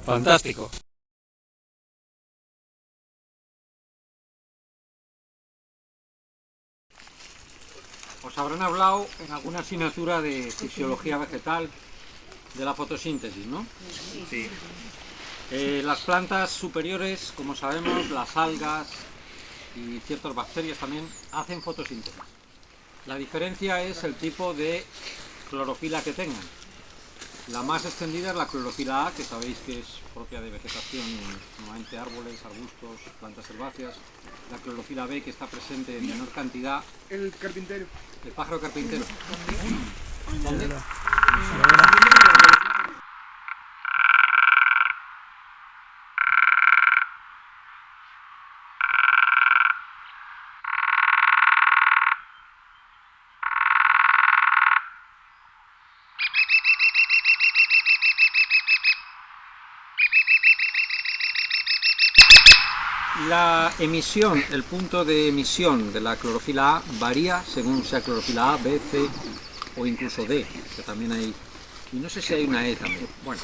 Fantástico. Os habrán hablado en alguna asignatura de fisiología vegetal de la fotosíntesis, ¿no? Sí. Las plantas superiores, como sabemos, las algas y ciertas bacterias también hacen fotosíntesis. La diferencia es el tipo de clorofila que tengan. La más extendida es la clorofila A, que sabéis que es propia de vegetación, normalmente árboles, arbustos, plantas herbáceas. La clorofila B, que está presente en menor cantidad. El carpintero. El pájaro carpintero. ¿Dónde? La emisión, el punto de emisión de la clorofila A varía según sea clorofila A, B, C o incluso D, que también hay, y no sé si hay una E también. Bueno,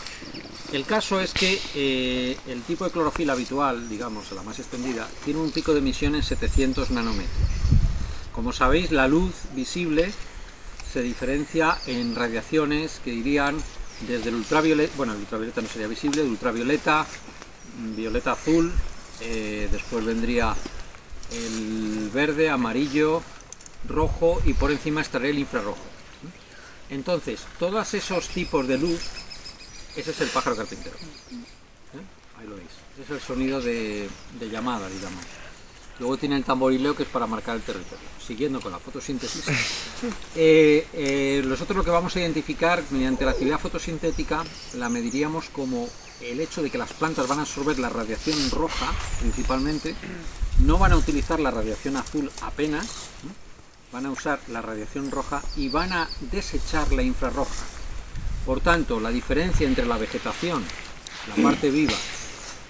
el caso es que el tipo de clorofila habitual, digamos, la más extendida, tiene un pico de emisión en 700 nanómetros. Como sabéis, la luz visible se diferencia en radiaciones que irían desde el ultravioleta, bueno, el ultravioleta no sería visible, el ultravioleta, violeta azul, después vendría el verde, amarillo, rojo y por encima estaría el infrarrojo. Entonces, todos esos tipos de luz, ese es el pájaro carpintero. Ahí lo veis. Ese es el sonido de llamada, digamos. Luego tiene el tamborileo, que es para marcar el territorio. Siguiendo con la fotosíntesis, nosotros lo que vamos a identificar mediante la actividad fotosintética la mediríamos como el hecho de que las plantas van a absorber la radiación roja principalmente, no van a utilizar la radiación azul apenas, van a usar la radiación roja y van a desechar la infrarroja. Por tanto, la diferencia entre la vegetación, la parte viva,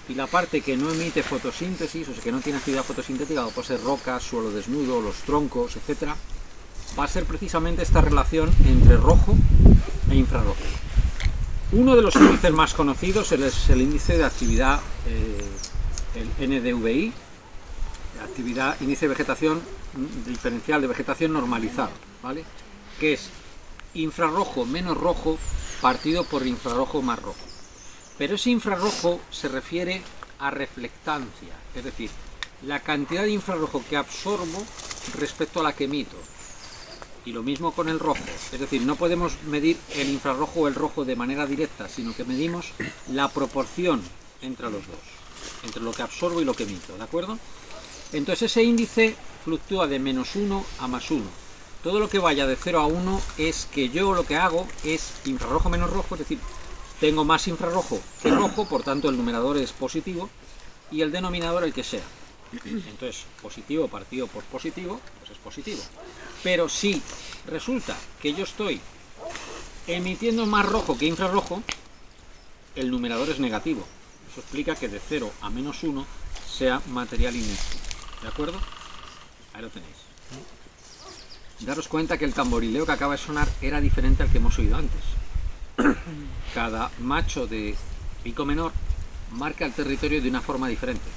y la parte que no emite fotosíntesis, o sea que no tiene actividad fotosintética, como puede ser rocas, suelo desnudo, los troncos, etc., va a ser precisamente esta relación entre rojo e infrarrojo. Uno de los índices más conocidos es el índice de actividad, el NDVI, índice de vegetación diferencial de vegetación normalizado, ¿vale? Que es infrarrojo menos rojo partido por infrarrojo más rojo. Pero ese infrarrojo se refiere a reflectancia, es decir, la cantidad de infrarrojo que absorbo respecto a la que emito. Y lo mismo con el rojo, es decir, no podemos medir el infrarrojo o el rojo de manera directa, sino que medimos la proporción entre los dos, entre lo que absorbo y lo que emito, ¿de acuerdo? Entonces ese índice fluctúa de -1 a +1. Todo lo que vaya de 0 a 1 es que yo lo que hago es infrarrojo menos rojo, es decir, tengo más infrarrojo que rojo, por tanto el numerador es positivo y el denominador el que sea. Entonces, positivo partido por positivo, pues es positivo. Pero si resulta que yo estoy emitiendo más rojo que infrarrojo, el numerador es negativo. Eso explica que de 0 a -1 sea material inerte. ¿De acuerdo? Ahí lo tenéis. Daros cuenta que el tamborileo que acaba de sonar era diferente al que hemos oído antes. Cada macho de pico menor marca el territorio de una forma diferente,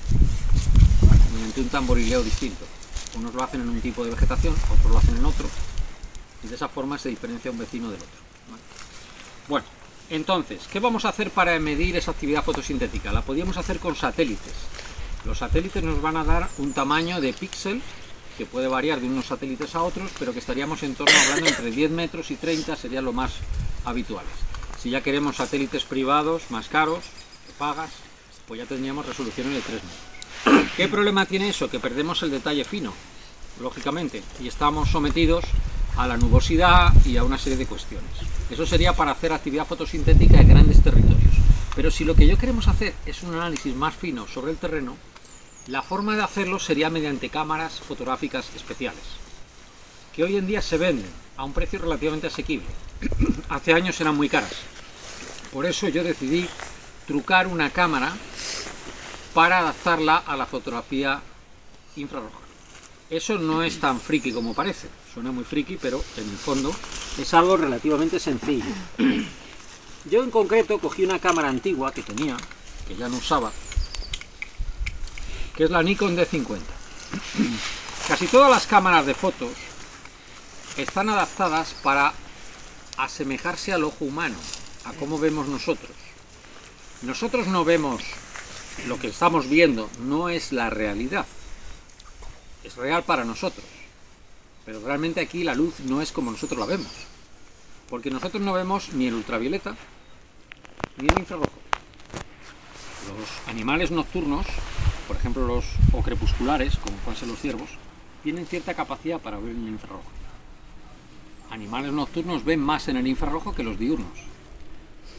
mediante un tamborileo distinto. Unos lo hacen en un tipo de vegetación, otros lo hacen en otro, y de esa forma se diferencia un vecino del otro. Bueno, entonces, ¿qué vamos a hacer para medir esa actividad fotosintética? La podríamos hacer con satélites. Los satélites nos van a dar un tamaño de píxel que puede variar de unos satélites a otros, pero que estaríamos en torno, hablando entre 10 metros y 30 serían lo más habituales. Si ya queremos satélites privados más caros, que pagas, pues ya tendríamos resoluciones de 3 metros. ¿Qué problema tiene eso? Que perdemos el detalle fino, lógicamente, y estamos sometidos a la nubosidad y a una serie de cuestiones. Eso sería para hacer actividad fotosintética en grandes territorios. Pero si lo que yo queremos hacer es un análisis más fino sobre el terreno, la forma de hacerlo sería mediante cámaras fotográficas especiales, que hoy en día se venden a un precio relativamente asequible. Hace años eran muy caras. Por eso yo decidí trucar una cámara para adaptarla a la fotografía infrarroja. Eso no es tan friki como parece, suena muy friki, pero en el fondo es algo relativamente sencillo. Yo en concreto cogí una cámara antigua que tenía, que ya no usaba, que es la Nikon D50. Casi todas las cámaras de fotos están adaptadas para asemejarse al ojo humano, a cómo vemos nosotros. Nosotros no vemos lo que estamos viendo, no es la realidad. Es real para nosotros, pero realmente aquí la luz no es como nosotros la vemos, porque nosotros no vemos ni el ultravioleta ni el infrarrojo. Los animales nocturnos, por ejemplo los o crepusculares, como pueden ser los ciervos, tienen cierta capacidad para ver en el infrarrojo. Animales nocturnos ven más en el infrarrojo que los diurnos.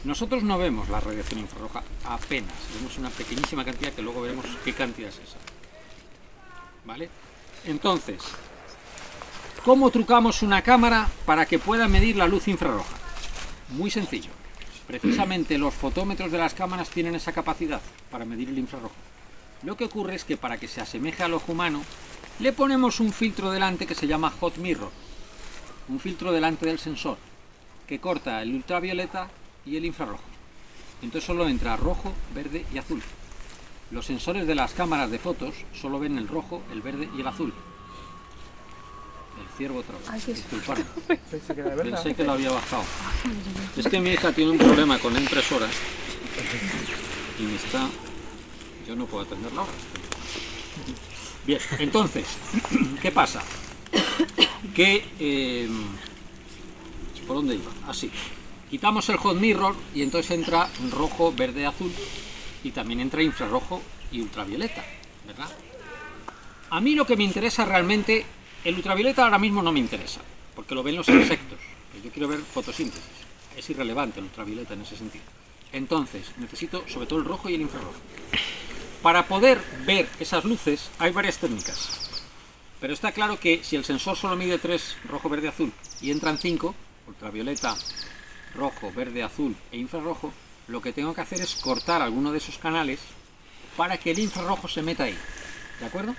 Nosotros no vemos la radiación infrarroja apenas, vemos una pequeñísima cantidad que luego veremos qué cantidad es esa. ¿Vale? Entonces, ¿cómo trucamos una cámara para que pueda medir la luz infrarroja? Muy sencillo. Precisamente los fotómetros de las cámaras tienen esa capacidad para medir el infrarrojo. Lo que ocurre es que para que se asemeje al ojo humano, le ponemos un filtro delante que se llama hot mirror. Un filtro delante del sensor, que corta el ultravioleta y el infrarrojo. Entonces solo entra rojo, verde y azul. Los sensores de las cámaras de fotos solo ven el rojo, el verde y el azul. El ciervo otra vez. Disculpadme. Pensé que lo había bajado. Es que mi hija tiene un problema con la impresora y me está... Yo no puedo atenderla ahora. Bien, entonces, ¿qué pasa? Que... ¿por dónde iba? Así. Quitamos el hot mirror y entonces entra rojo, verde, azul y también entra infrarrojo y ultravioleta, ¿verdad? A mí lo que me interesa realmente, el ultravioleta ahora mismo no me interesa, porque lo ven los insectos. Yo quiero ver fotosíntesis. Es irrelevante el ultravioleta en ese sentido. Entonces, necesito sobre todo el rojo y el infrarrojo. Para poder ver esas luces hay varias técnicas. Pero está claro que si el sensor solo mide 3, rojo, verde, azul, y entran 5, ultravioleta, rojo, verde, azul e infrarrojo, lo que tengo que hacer es cortar alguno de esos canales para que el infrarrojo se meta ahí. ¿De acuerdo?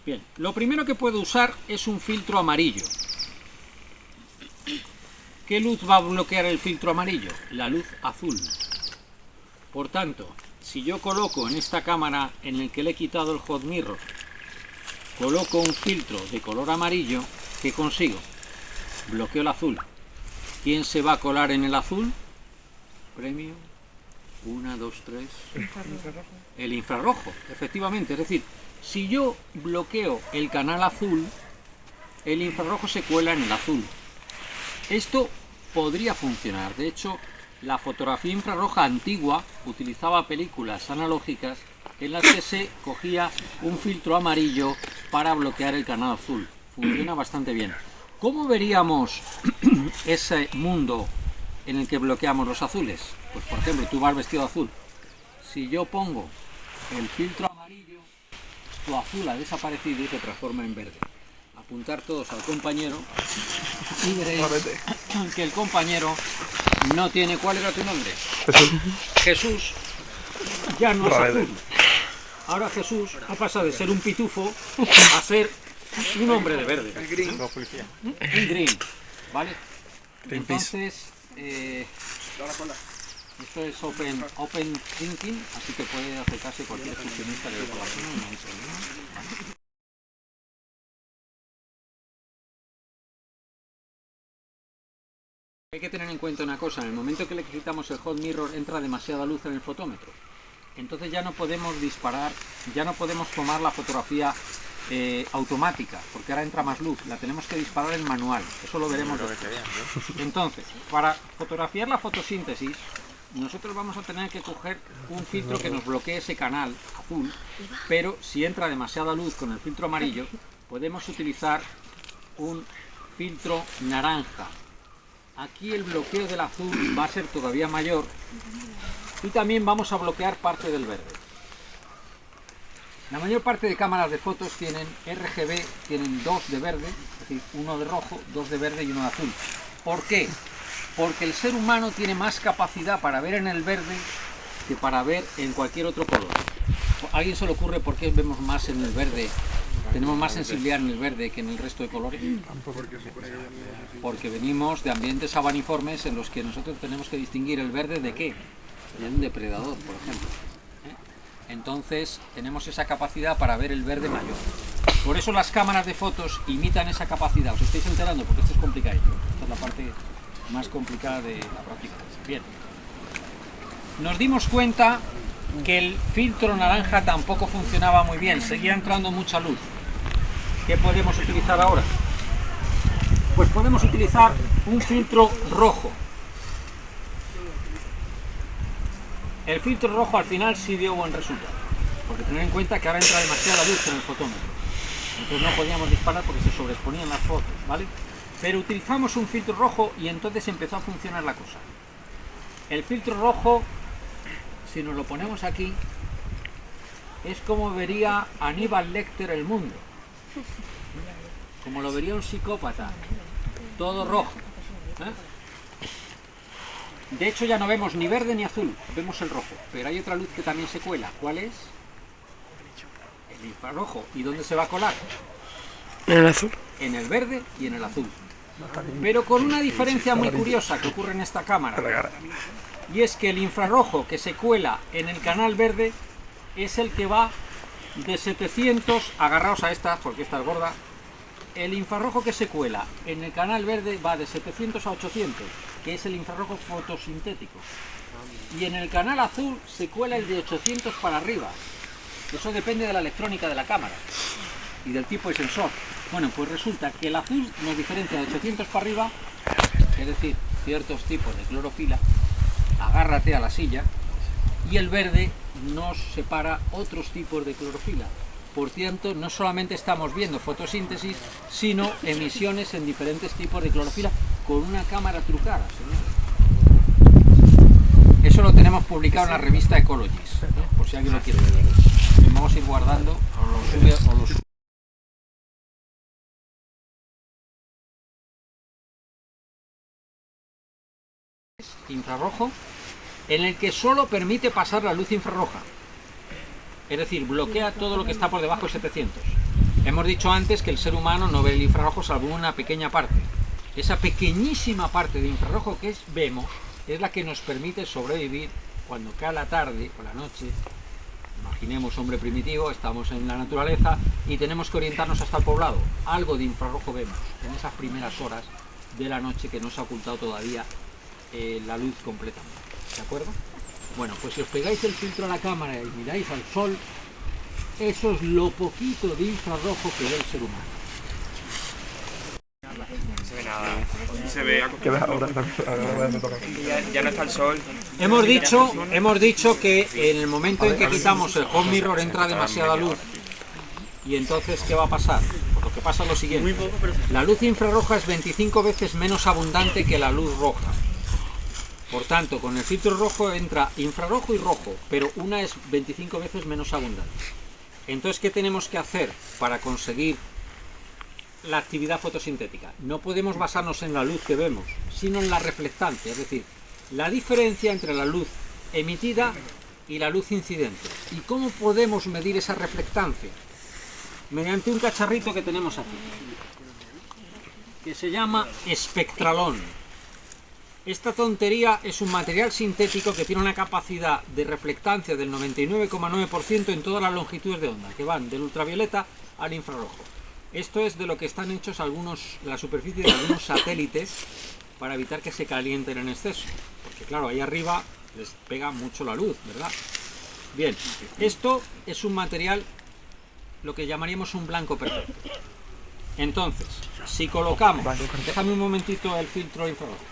Bien, lo primero que puedo usar es un filtro amarillo. ¿Qué luz va a bloquear el filtro amarillo? La luz azul. Por tanto, si yo coloco en esta cámara en el que le he quitado el hot mirror, coloco un filtro de color amarillo, ¿qué consigo? Bloqueo el azul. ¿Quién se va a colar en el azul? Premio. 1, 2, 3. El infrarrojo, efectivamente. Es decir, si yo bloqueo el canal azul, el infrarrojo se cuela en el azul. Esto podría funcionar. De hecho, la fotografía infrarroja antigua utilizaba películas analógicas en las que se cogía un filtro amarillo para bloquear el canal azul. Funciona bastante bien. ¿Cómo veríamos ese mundo en el que bloqueamos los azules? Pues por ejemplo, tú vas vestido de azul. Si yo pongo el filtro amarillo, tu azul ha desaparecido y se transforma en verde. Apuntar todos al compañero y veréis que el compañero no tiene... ¿Cuál era tu nombre? Jesús. Ya no es azul. Ahora Jesús ha pasado de ser un pitufo a ser un hombre de verde. Un green. ¿Vale? Entonces, esto es open thinking, así que puede acercarse cualquier funcionista de la población, no hay problema. ¿Vale? Hay que tener en cuenta una cosa, en el momento que le quitamos el hot mirror entra demasiada luz en el fotómetro. Entonces ya no podemos disparar, ya no podemos tomar la fotografía automática, porque ahora entra más luz, la tenemos que disparar en manual, eso lo veremos después. Entonces, para fotografiar la fotosíntesis, nosotros vamos a tener que coger un filtro que nos bloquee ese canal azul, pero si entra demasiada luz con el filtro amarillo, podemos utilizar un filtro naranja. Aquí el bloqueo del azul va a ser todavía mayor y también vamos a bloquear parte del verde. La mayor parte de cámaras de fotos tienen RGB, tienen 2 de verde, es decir, 1 de rojo, 2 de verde y 1 de azul. ¿Por qué? Porque el ser humano tiene más capacidad para ver en el verde que para ver en cualquier otro color. ¿A alguien se le ocurre por qué vemos más en el verde? Tenemos más sensibilidad en el verde que en el resto de colores. Porque venimos de ambientes sabaniformes en los que nosotros tenemos que distinguir el verde de qué. de un depredador, por ejemplo. Entonces tenemos esa capacidad para ver el verde mayor. Por eso las cámaras de fotos imitan esa capacidad. ¿Os estáis enterando? Porque esto es complicado. Esta es la parte más complicada de la práctica. Bien. Nos dimos cuenta que el filtro naranja tampoco funcionaba muy bien. Seguía entrando mucha luz. ¿Qué podemos utilizar ahora? Pues podemos utilizar un filtro rojo. El filtro rojo al final sí dio buen resultado, porque tener en cuenta que ahora entra demasiada luz en el fotómetro, entonces no podíamos disparar porque se sobreexponían las fotos, ¿vale? Pero utilizamos un filtro rojo y entonces empezó a funcionar la cosa. El filtro rojo, si nos lo ponemos aquí, es como vería Aníbal Lecter el mundo, como lo vería un psicópata, todo rojo, ¿eh? De hecho ya no vemos ni verde ni azul, vemos el rojo, pero hay otra luz que también se cuela. ¿Cuál es? El infrarrojo. ¿Y dónde se va a colar? En el azul. En el verde y en el azul. Pero con una diferencia muy curiosa que ocurre en esta cámara. Y es que el infrarrojo que se cuela en el canal verde es el que va de 700, agarraos a esta porque esta es gorda. El infrarrojo que se cuela en el canal verde va de 700 a 800, que es el infrarrojo fotosintético. Y en el canal azul se cuela el de 800 para arriba. Eso depende de la electrónica de la cámara y del tipo de sensor. Bueno, pues resulta que el azul nos diferencia de 800 para arriba, es decir, ciertos tipos de clorofila, agárrate a la silla, y el verde nos separa otros tipos de clorofila. Por cierto, no solamente estamos viendo fotosíntesis, sino emisiones en diferentes tipos de clorofila con una cámara trucada, señores. Eso lo tenemos publicado en la revista Ecologies, ¿no? Por si alguien lo quiere ver. Vamos a ir guardando, infrarrojo, en el que solo permite pasar la luz infrarroja. Es decir, bloquea todo lo que está por debajo de 700. Hemos dicho antes que el ser humano no ve el infrarrojo salvo una pequeña parte. Esa pequeñísima parte de infrarrojo que vemos es la que nos permite sobrevivir cuando cae la tarde o la noche. Imaginemos hombre primitivo, estamos en la naturaleza y tenemos que orientarnos hasta el poblado. Algo de infrarrojo vemos en esas primeras horas de la noche que no se ha ocultado todavía la luz completamente. ¿De acuerdo? Bueno, pues si os pegáis el filtro a la cámara y miráis al sol, eso es lo poquito de infrarrojo que ve el ser humano. No se ve nada, se ve ya no está el sol. Hemos dicho que en el momento en que quitamos el home mirror entra demasiada luz y entonces ¿qué va a pasar? Pues lo que pasa es lo siguiente, la luz infrarroja es 25 veces menos abundante que la luz roja. Por tanto, con el filtro rojo entra infrarrojo y rojo, pero una es 25 veces menos abundante. Entonces, ¿qué tenemos que hacer para conseguir la actividad fotosintética? No podemos basarnos en la luz que vemos, sino en la reflectancia, es decir, la diferencia entre la luz emitida y la luz incidente. ¿Y cómo podemos medir esa reflectancia? Mediante un cacharrito que tenemos aquí, que se llama espectralón. Esta tontería es un material sintético que tiene una capacidad de reflectancia del 99,9% en todas las longitudes de onda, que van del ultravioleta al infrarrojo. Esto es de lo que están hechos la superficie de algunos satélites para evitar que se calienten en exceso. Porque claro, ahí arriba les pega mucho la luz, ¿verdad? Bien, esto es un material, lo que llamaríamos un blanco perfecto. Entonces, si colocamos, déjame un momentito el filtro infrarrojo.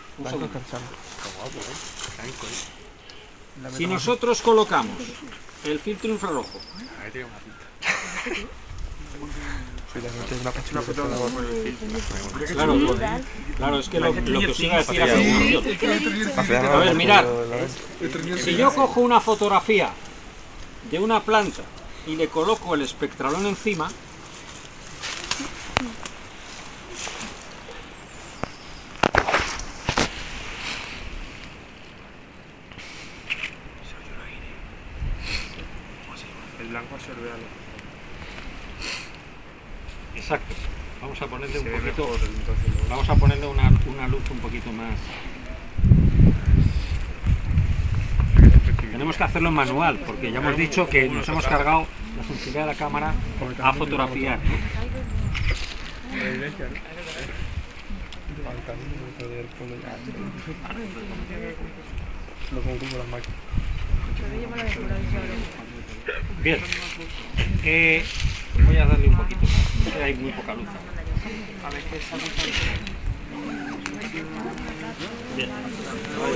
Si nosotros colocamos el filtro infrarrojo, claro, es que lo que os iba a decir a ver, mirad, si yo cojo una fotografía de una planta y le coloco el espectralón encima, Blanco absorbe algo. exacto, vamos a ponerle un poquito, vamos a ponerle una luz un poquito más. tenemos que hacerlo en manual, porque ya hemos dicho que nos hemos cargado la sensibilidad de la cámara a fotografiar, ¿no? Bien, voy a darle un poquito más, que hay muy poca luz. Bien.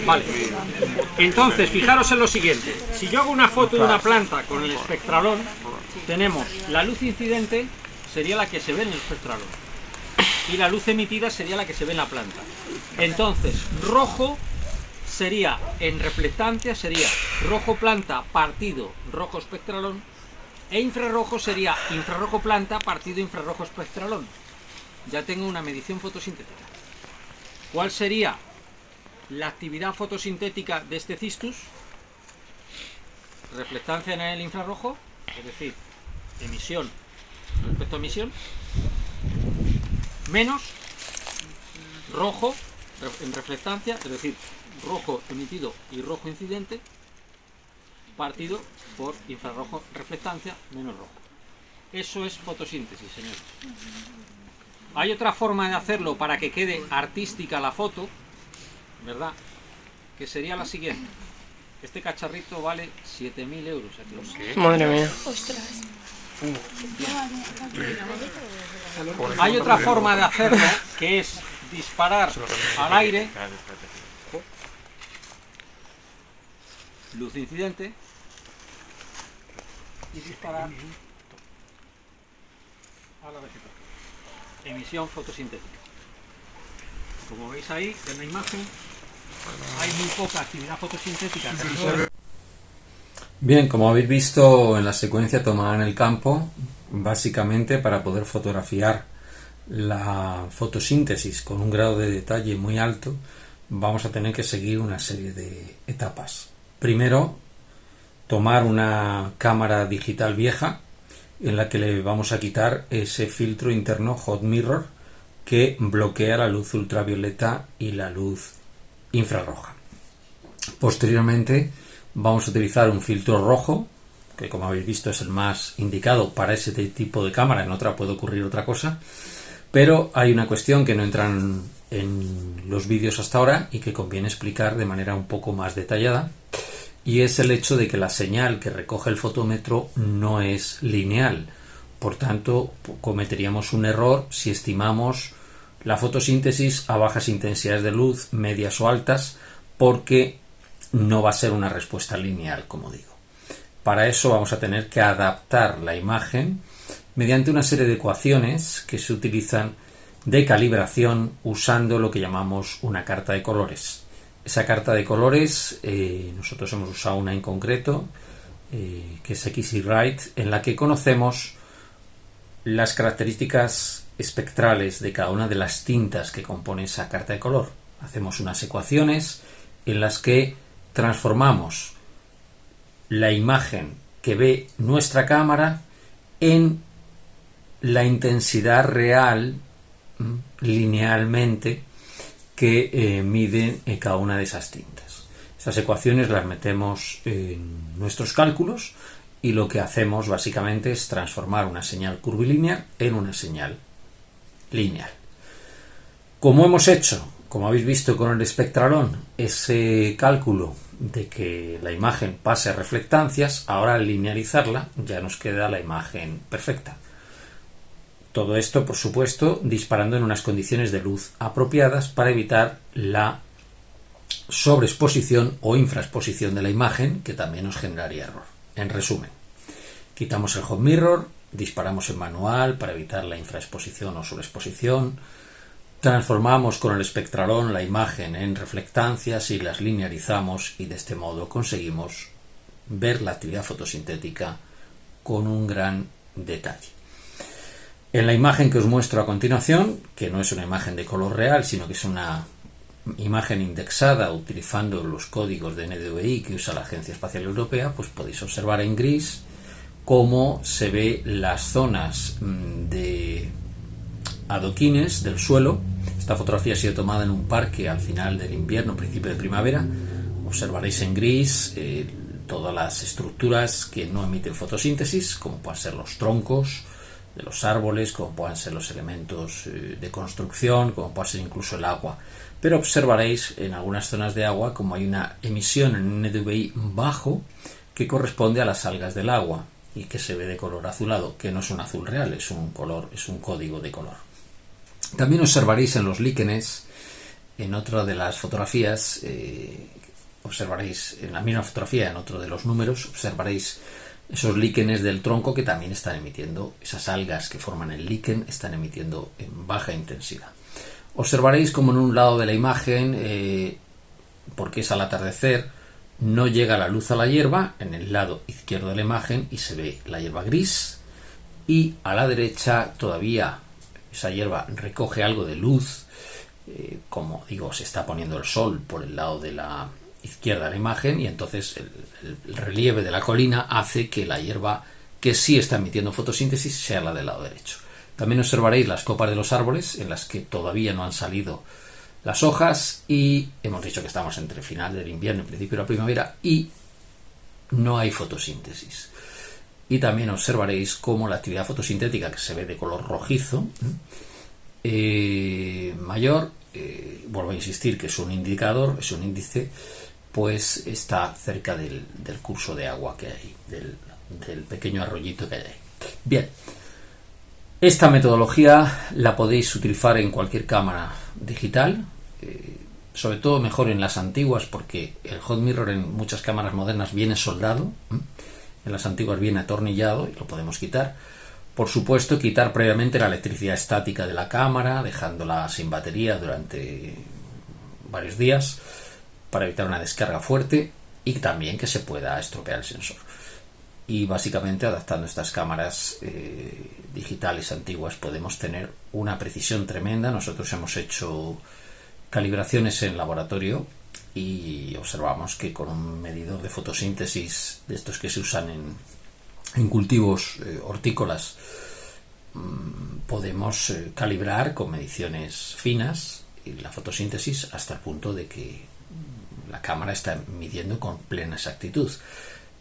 Vale, entonces fijaros en lo siguiente: si yo hago una foto de una planta con el espectralón, tenemos la luz incidente, sería la que se ve en el espectralón, y la luz emitida sería la que se ve en la planta. Entonces, rojo sería, en reflectancia, sería rojo planta partido rojo espectralón, e infrarrojo sería infrarrojo planta partido infrarrojo espectralón. Ya tengo una medición fotosintética. ¿Cuál sería la actividad fotosintética de este cistus? Reflectancia en el infrarrojo, es decir, emisión respecto a emisión, menos rojo en reflectancia, es decir, rojo emitido y rojo incidente, partido por infrarrojo reflectancia menos rojo. Eso es fotosíntesis, señores. Hay otra forma de hacerlo para que quede artística la foto, ¿verdad? Que sería la siguiente. Este cacharrito vale 7.000 euros. Aquí. Madre mía. Ostras. Hay otra forma de hacerlo, que es disparar al aire, luz incidente, y disparar a la vegetación. Emisión fotosintética. Como veis ahí en la imagen, hay muy poca actividad fotosintética. Bien, como habéis visto en la secuencia tomada en el campo, básicamente para poder fotografiar la fotosíntesis con un grado de detalle muy alto, vamos a tener que seguir una serie de etapas. Primero, tomar una cámara digital vieja en la que le vamos a quitar ese filtro interno hot mirror que bloquea la luz ultravioleta y la luz infrarroja. Posteriormente vamos a utilizar un filtro rojo, que como habéis visto es el más indicado para ese tipo de cámara. En otra puede ocurrir otra cosa, pero hay una cuestión que no entra en los vídeos hasta ahora y que conviene explicar de manera un poco más detallada, y es el hecho de que la señal que recoge el fotómetro no es lineal. Por tanto, cometeríamos un error si estimamos la fotosíntesis a bajas intensidades de luz, medias o altas, porque no va a ser una respuesta lineal, como digo. Para eso vamos a tener que adaptar la imagen mediante una serie de ecuaciones que se utilizan de calibración usando lo que llamamos una carta de colores. Esa carta de colores, nosotros hemos usado una en concreto, que es XY, en la que conocemos las características espectrales de cada una de las tintas que compone esa carta de color. Hacemos unas ecuaciones en las que transformamos la imagen que ve nuestra cámara en la intensidad real linealmente que miden cada una de esas tintas. Esas ecuaciones las metemos en nuestros cálculos y lo que hacemos básicamente es transformar una señal curvilínea en una señal lineal. Como hemos hecho, como habéis visto con el espectralón, ese cálculo de que la imagen pase a reflectancias, ahora al linealizarla ya nos queda la imagen perfecta. Todo esto, por supuesto, disparando en unas condiciones de luz apropiadas para evitar la sobreexposición o infraexposición de la imagen, que también nos generaría error. En resumen, quitamos el hot mirror, disparamos en manual para evitar la infraexposición o sobreexposición, transformamos con el espectralón la imagen en reflectancias y las linealizamos, y de este modo conseguimos ver la actividad fotosintética con un gran detalle. En la imagen que os muestro a continuación, que no es una imagen de color real, sino que es una imagen indexada utilizando los códigos de NDVI que usa la Agencia Espacial Europea, pues podéis observar en gris cómo se ve las zonas de adoquines del suelo. Esta fotografía ha sido tomada en un parque al final del invierno, principio de primavera. Observaréis en gris todas las estructuras que no emiten fotosíntesis, como puedan ser los troncos de los árboles, como puedan ser los elementos de construcción, como pueda ser incluso el agua. Pero observaréis en algunas zonas de agua como hay una emisión en un NDVI bajo que corresponde a las algas del agua y que se ve de color azulado, que no es un azul real, es un código de color. También observaréis en los líquenes, en otra de las fotografías, observaréis en la misma fotografía, en otro de los números, observaréis esos líquenes del tronco que también están emitiendo, esas algas que forman el líquen están emitiendo en baja intensidad. Observaréis como en un lado de la imagen, porque es al atardecer, no llega la luz a la hierba, en el lado izquierdo de la imagen, y se ve la hierba gris, y a la derecha todavía esa hierba recoge algo de luz, como digo, se está poniendo el sol por el lado de la izquierda de la imagen, y entonces el relieve de la colina hace que la hierba que sí está emitiendo fotosíntesis sea la del lado derecho. También observaréis las copas de los árboles en las que todavía no han salido las hojas, y hemos dicho que estamos entre final del invierno y principio de la primavera y no hay fotosíntesis. Y también observaréis cómo la actividad fotosintética, que se ve de color rojizo mayor, vuelvo a insistir que es un indicador, es un índice, pues está cerca del curso de agua que hay, del pequeño arroyito que hay ahí. Bien, esta metodología la podéis utilizar en cualquier cámara digital, sobre todo mejor en las antiguas, porque el hot mirror en muchas cámaras modernas viene soldado, en las antiguas viene atornillado y lo podemos quitar. Por supuesto, quitar previamente la electricidad estática de la cámara, dejándola sin batería durante varios días para evitar una descarga fuerte y también que se pueda estropear el sensor. Y básicamente, adaptando estas cámaras digitales antiguas, podemos tener una precisión tremenda. Nosotros hemos hecho calibraciones en laboratorio y observamos que con un medidor de fotosíntesis de estos que se usan en cultivos hortícolas, podemos calibrar con mediciones finas la fotosíntesis hasta el punto de que la cámara está midiendo con plena exactitud.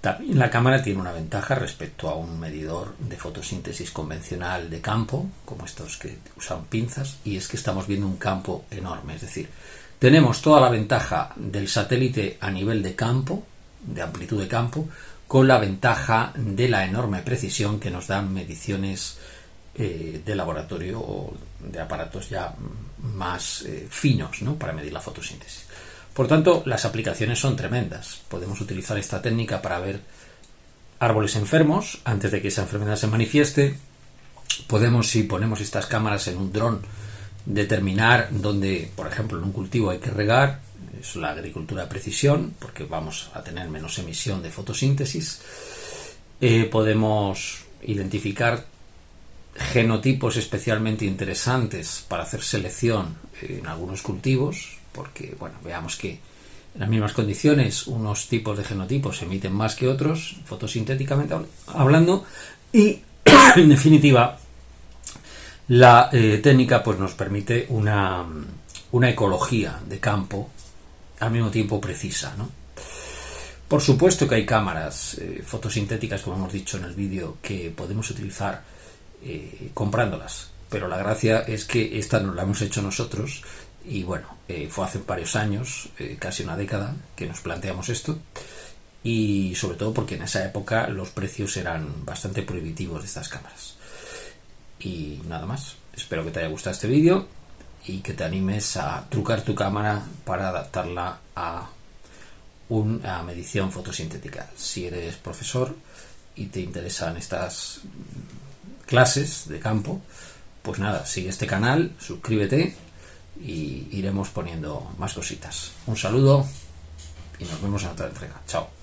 También la cámara tiene una ventaja respecto a un medidor de fotosíntesis convencional de campo, como estos que usan pinzas, y es que estamos viendo un campo enorme. Es decir, tenemos toda la ventaja del satélite a nivel de campo, de amplitud de campo, con la ventaja de la enorme precisión que nos dan mediciones de laboratorio o de aparatos ya más finos, ¿no?, para medir la fotosíntesis. Por tanto, las aplicaciones son tremendas. Podemos utilizar esta técnica para ver árboles enfermos antes de que esa enfermedad se manifieste. Podemos, si ponemos estas cámaras en un dron, determinar dónde, por ejemplo, en un cultivo hay que regar. Es la agricultura de precisión, porque vamos a tener menos emisión de fotosíntesis. Podemos identificar genotipos especialmente interesantes para hacer selección en algunos cultivos, porque, bueno, veamos que en las mismas condiciones unos tipos de genotipos emiten más que otros, fotosintéticamente hablando, y en definitiva la técnica pues nos permite una ecología de campo al mismo tiempo precisa, ¿no? Por supuesto que hay cámaras fotosintéticas, como hemos dicho en el vídeo, que podemos utilizar comprándolas, pero la gracia es que esta nos la hemos hecho nosotros. Y bueno, fue hace varios años, casi una década, que nos planteamos esto, y sobre todo porque en esa época los precios eran bastante prohibitivos de estas cámaras. Y nada más, espero que te haya gustado este vídeo y que te animes a trucar tu cámara para adaptarla a una medición fotosintética. Si eres profesor y te interesan estas clases de campo, pues nada, sigue este canal, suscríbete y iremos poniendo más cositas. Un saludo y nos vemos en otra entrega. Chao.